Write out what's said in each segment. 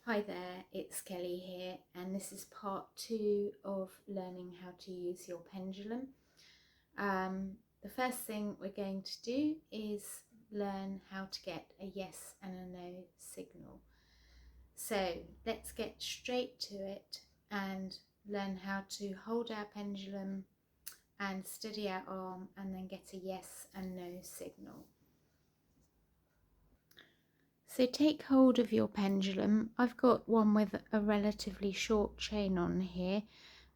Hi there, it's Kelly here, and this is part 2 of learning how to use your pendulum. The first thing we're going to do is learn how to get a yes and a no signal. So let's get straight to it and learn how to hold our pendulum and steady our arm and then get a yes and no signal. So take hold of your pendulum. I've got one with a relatively short chain on here.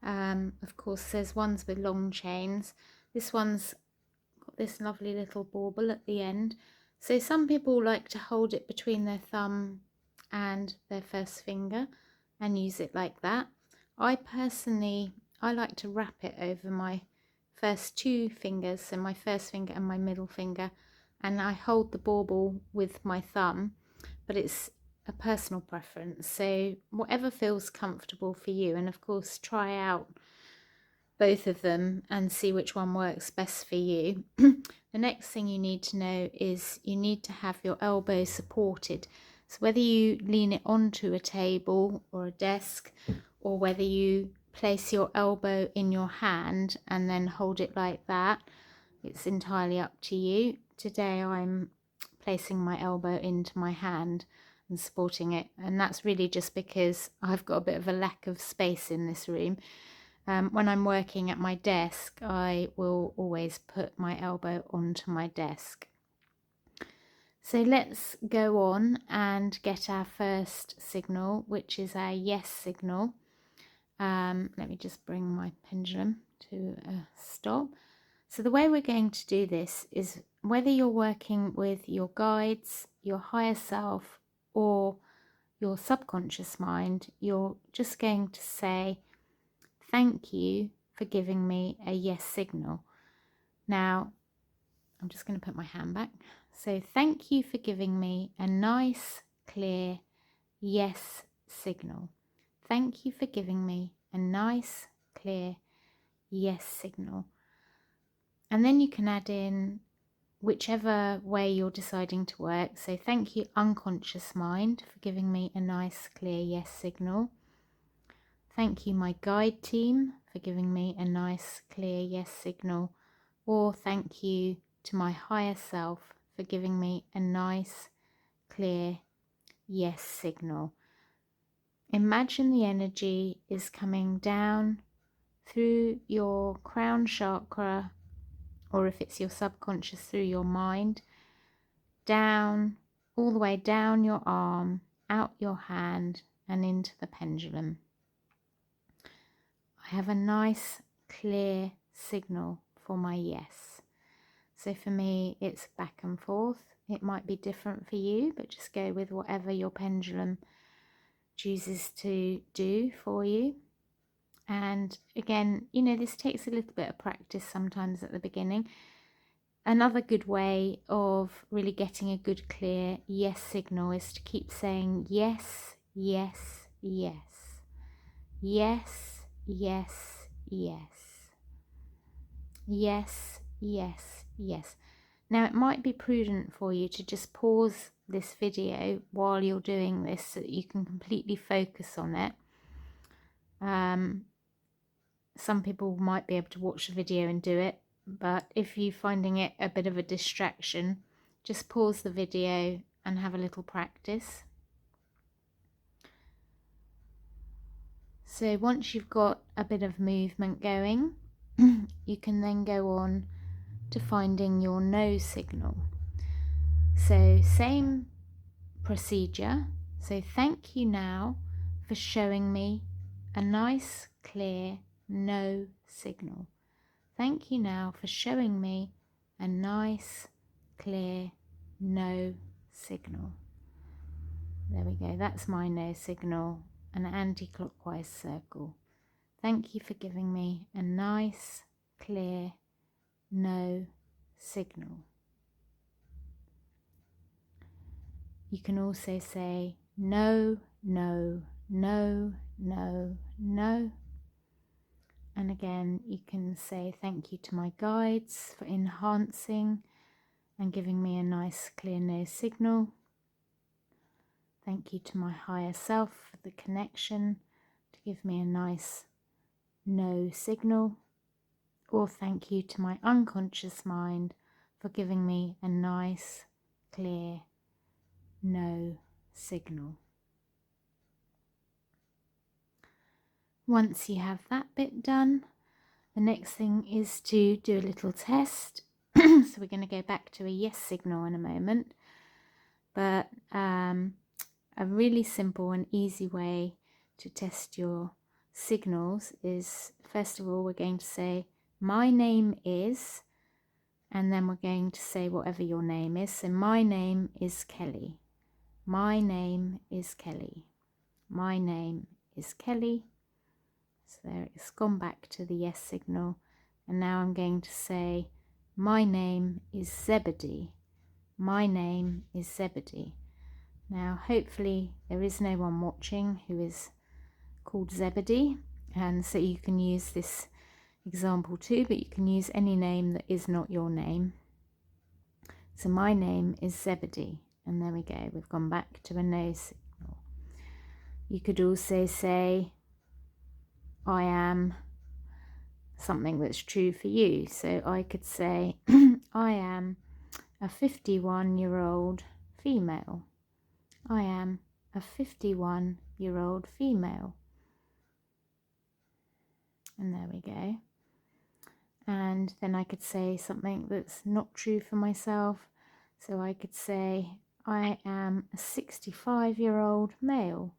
Of course there's ones with long chains. This one's got this lovely little bauble at the end. So some people like to hold it between their thumb and their first finger and use it like that. I like to wrap it over my first two fingers, so my first finger and my middle finger, and I hold the bauble with my thumb. But it's a personal preference, so whatever feels comfortable for you, and of course try out both of them and see which one works best for you. The next thing you need to know is you need to have your elbow supported, so whether you lean it onto a table or a desk, or whether you place your elbow in your hand and then hold it like that, it's entirely up to you. Today I'm placing my elbow into my hand and supporting it, and that's really just because I've got a bit of a lack of space in this room. When I'm working at my desk, I will always put my elbow onto my desk. So let's go on and get our first signal, which is our yes signal. Let me just bring my pendulum to a stop. So the way we're going to do this is, whether you're working with your guides, your higher self, or your subconscious mind, you're just going to say, thank you for giving me a yes signal. Now, I'm just going to put my hand back. So thank you for giving me a nice, clear yes signal. Thank you for giving me a nice, clear yes signal. And then you can add in whichever way you're deciding to work. So thank you, unconscious mind, for giving me a nice, clear yes signal. Thank you, my guide team, for giving me a nice, clear yes signal. Or thank you to my higher self for giving me a nice, clear yes signal. Imagine the energy is coming down through your crown chakra, or if it's your subconscious, through your mind, down, all the way down your arm, out your hand, and into the pendulum. I have a nice, clear signal for my yes. So for me, it's back and forth. It might be different for you, but just go with whatever your pendulum chooses to do for you. And again, this takes a little bit of practice sometimes at the beginning. Another good way of really getting a good, clear yes signal is to keep saying yes, yes, yes, yes, yes, yes, yes, yes, yes. Now, it might be prudent for you to just pause this video while you're doing this so that you can completely focus on it. Some people might be able to watch the video and do it, but if you're finding it a bit of a distraction, just pause the video and have a little practice. So once you've got a bit of movement going, you can then go on to finding your no signal. So same procedure. So thank you now for showing me a nice, clear no signal. Thank you now for showing me a nice, clear no signal. There we go, that's my no signal, an anti-clockwise circle. Thank you for giving me a nice, clear no signal. You can also say no, no, no, no, no. And again, you can say thank you to my guides for enhancing and giving me a nice, clear no signal. Thank you to my higher self for the connection to give me a nice no signal. Or thank you to my unconscious mind for giving me a nice, clear no signal. Once you have that bit done, the next thing is to do a little test. So we're going to go back to a yes signal in a moment. But a really simple and easy way to test your signals is, first of all, we're going to say, my name is, and then we're going to say whatever your name is. So my name is Kelly. My name is Kelly. My name is Kelly. So there, it's gone back to the yes signal. And now I'm going to say, my name is Zebedee. My name is Zebedee. Now, hopefully there is no one watching who is called Zebedee, and so you can use this example too, but you can use any name that is not your name. So my name is Zebedee, and there we go. We've gone back to a no signal. You could also say, I am something that's true for you. So I could say, I am a 51-year-old female. I am a 51-year-old female. And there we go. And then I could say something that's not true for myself. So I could say, I am a 65-year-old male.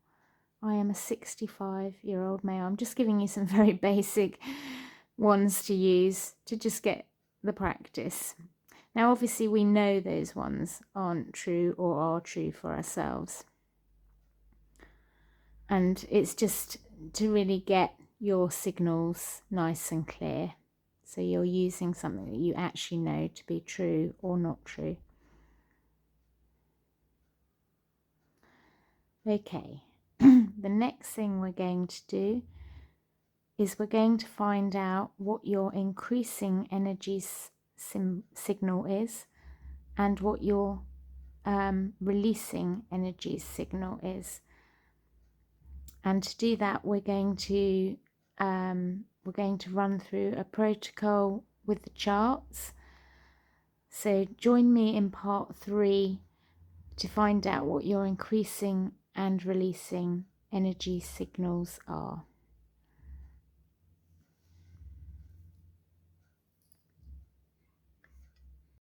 I am a 65-year-old male. I'm just giving you some very basic ones to use to just get the practice. Now, obviously, we know those ones aren't true or are true for ourselves. And it's just to really get your signals nice and clear. So you're using something that you actually know to be true or not true. Okay, the next thing we're going to do is we're going to find out what your increasing energy signal is and what your releasing energy signal is. And to do that, we're going to run through a protocol with the charts. So join me in part 3 to find out what your increasing and releasing energy signals are.